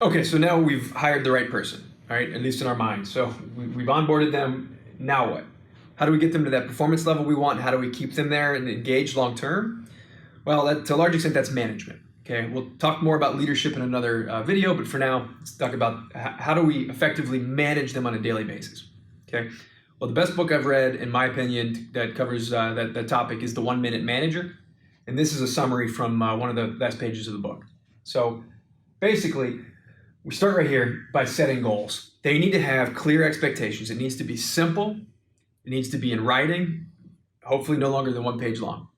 Okay, so now we've hired the right person, all right, at least in our minds. So we've onboarded them. Now what? How do we get them to that performance level we want? How do we keep them there and engaged long term? Well, to a large extent, that's management. Okay, we'll talk more about leadership in another video, but for now, let's talk about how do we effectively manage them on a daily basis. Okay, well, the best book I've read, in my opinion, that covers that topic is The 1 Minute Manager, and this is a summary from one of the last pages of the book. So basically, we start right here by setting goals. They need to have clear expectations. It needs to be simple. It needs to be in writing, hopefully no longer than 1 page long.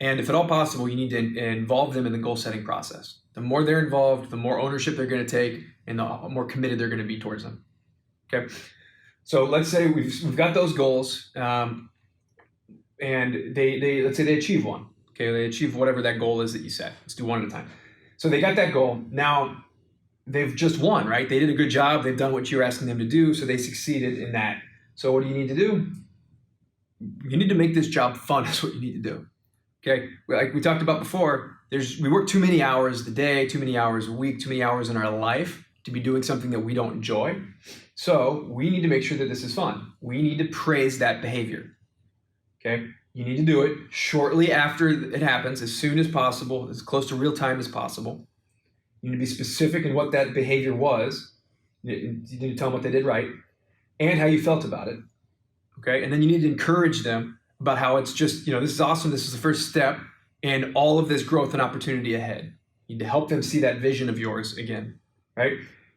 And if at all possible, you need to involve them in the goal setting process. The more they're involved, the more ownership they're going to take, and the more committed they're going to be towards them. Okay, so let's say we've got those goals, and they let's say they achieve one. Okay, they achieve whatever that goal is that you set. Let's do one at a time. So they got that goal. Now they've just won, right? They did a good job. They've done what you're asking them to do, so they succeeded in that. So what do you need to do? You need to make this job fun. That's what you need to do. Okay, like we talked about before, we work too many hours a day, too many hours a week, too many hours in our life to be doing something that we don't enjoy. So we need to make sure that this is fun. We need to praise that behavior. Okay, you need to do it shortly after it happens, as soon as possible, as close to real time as possible. You need to be specific in what that behavior was. You need to tell them what they did right and how you felt about it. Okay, and then you need to encourage them about how it's just, this is awesome. This is the first step in all of this growth and opportunity ahead. You need to help them see that vision of yours again, right?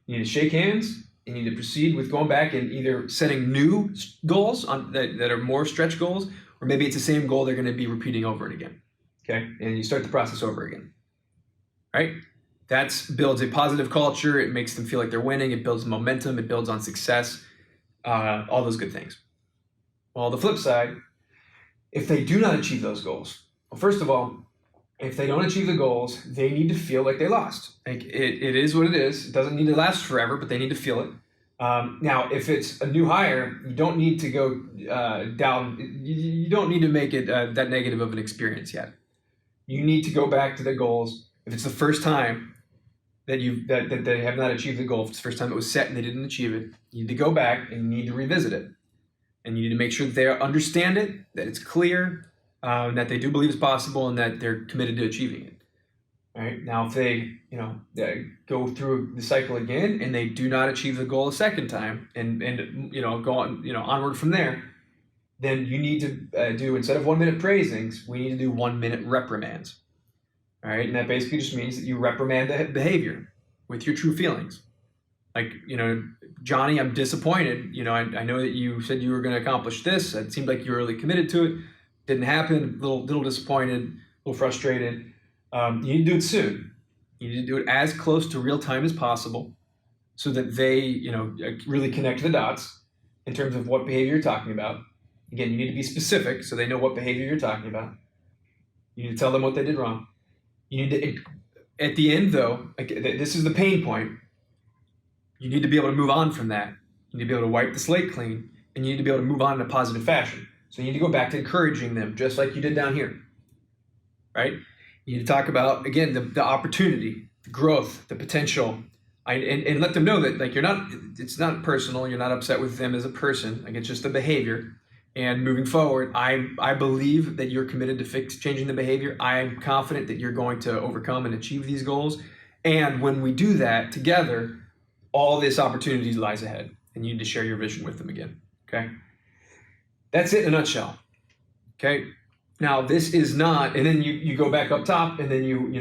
You need to shake hands. You need to proceed with going back and either setting new goals that are more stretch goals, or maybe it's the same goal they're going to be repeating over and again, okay? And you start the process over again, right? That builds a positive culture. It makes them feel like they're winning. It builds momentum. It builds on success, all those good things. Well, the flip side, if they do not achieve those goals, well, first of all, if they don't achieve the goals, they need to feel like they lost. Like it is what it is. It doesn't need to last forever, but they need to feel it. Now, if it's a new hire, you don't need to go down. You don't need to make it that negative of an experience yet. You need to go back to the goals. If it's the first time that they have not achieved the goal, if it's the first time it was set and they didn't achieve it, you need to go back and you need to revisit it. And you need to make sure that they understand it, that it's clear, that they do believe it's possible, and that they're committed to achieving it. All right. Now, if they go through the cycle again and they do not achieve the goal a second time, and go on onward from there, then you need to do, instead of 1 minute praisings, we need to do 1 minute reprimands. All right. And that basically just means that you reprimand the behavior with your true feelings. Like, Johnny, I'm disappointed. I know that you said you were going to accomplish this. It seemed like you were really committed to it. Didn't happen. Little disappointed, a little frustrated. You need to do it soon. You need to do it as close to real time as possible, so that they, really connect the dots in terms of what behavior you're talking about. Again, you need to be specific so they know what behavior you're talking about. You need to tell them what they did wrong. You need to, at the end though, this is the pain point. You need to be able to move on from that. You need to be able to wipe the slate clean, and you need to be able to move on in a positive fashion. So you need to go back to encouraging them, just like you did down here, right? You need to talk about, again, the opportunity, the growth, the potential, and let them know that, like, it's not personal. You're not upset with them as a person. Like, it's just a behavior. And moving forward, I believe that you're committed to changing the behavior. I'm confident that you're going to overcome and achieve these goals. And when we do that together, all this opportunity lies ahead, and you need to share your vision with them again, okay? That's it in a nutshell, okay? Now, this is not, and then you go back up top, and then you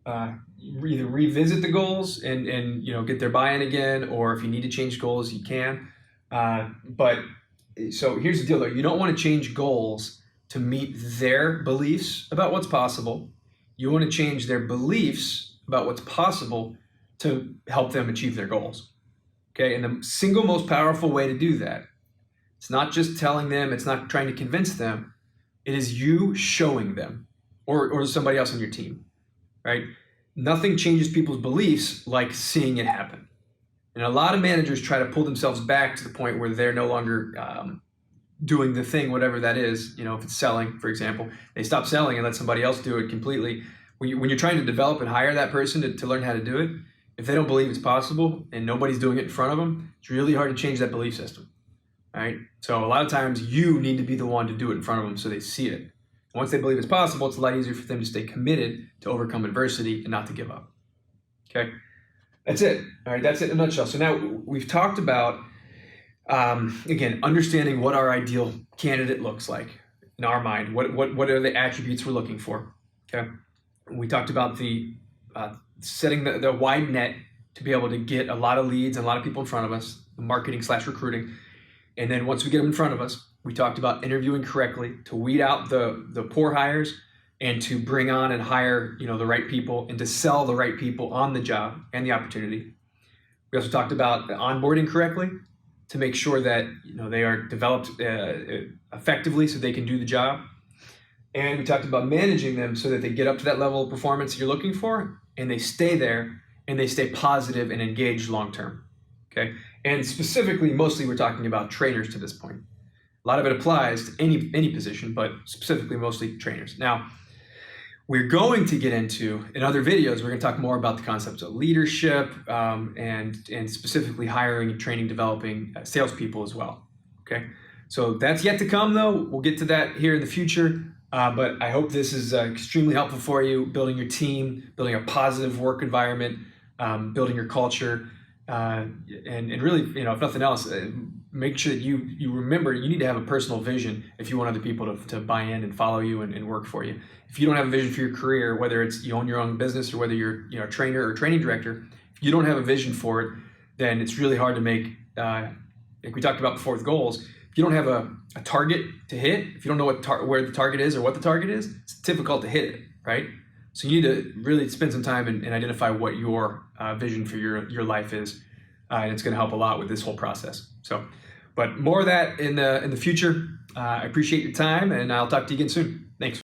either revisit the goals and get their buy-in again, or if you need to change goals, you can. But so here's the deal, though. You don't want to change goals to meet their beliefs about what's possible. You want to change their beliefs about what's possible to help them achieve their goals. Okay, and the single most powerful way to do that, it's not just telling them, it's not trying to convince them, it is you showing them, or somebody else on your team, right? Nothing changes people's beliefs like seeing it happen. And a lot of managers try to pull themselves back to the point where they're no longer doing the thing, whatever that is. If it's selling, for example, they stop selling and let somebody else do it completely. When you're trying to develop and hire that person to learn how to do it, if they don't believe it's possible and nobody's doing it in front of them, it's really hard to change that belief system, right? So a lot of times you need to be the one to do it in front of them so they see it. Once they believe it's possible, it's a lot easier for them to stay committed to overcome adversity and not to give up. Okay, that's it. All right, that's it in a nutshell. So now we've talked about, again, understanding what our ideal candidate looks like in our mind. What are the attributes we're looking for? Okay, we talked about the setting the wide net to be able to get a lot of leads and a lot of people in front of us, marketing/recruiting. And then once we get them in front of us, we talked about interviewing correctly to weed out the poor hires and to bring on and hire, the right people and to sell the right people on the job and the opportunity. We also talked about onboarding correctly to make sure that they are developed effectively so they can do the job. And we talked about managing them so that they get up to that level of performance you're looking for and they stay there and they stay positive and engaged long term. Okay? And specifically, mostly we're talking about trainers to this point. A lot of it applies to any position, but specifically mostly trainers. Now, we're going to get into, in other videos, we're going to talk more about the concepts of leadership and specifically hiring and training, developing salespeople as well. Okay, so that's yet to come though. We'll get to that here in the future. But I hope this is extremely helpful for you, building your team, building a positive work environment, building your culture, and really, if nothing else, make sure that you remember you need to have a personal vision if you want other people to buy in and follow you and work for you. If you don't have a vision for your career, whether it's you own your own business or whether you're a trainer or training director, if you don't have a vision for it, then it's really hard to make, like we talked about before with goals, if you don't have a target to hit, if you don't know where the target is or what the target is, it's difficult to hit it, right? So you need to really spend some time and identify what your vision for your life is, and it's going to help a lot with this whole process. So, but more of that in the future. I appreciate your time, and I'll talk to you again soon. Thanks.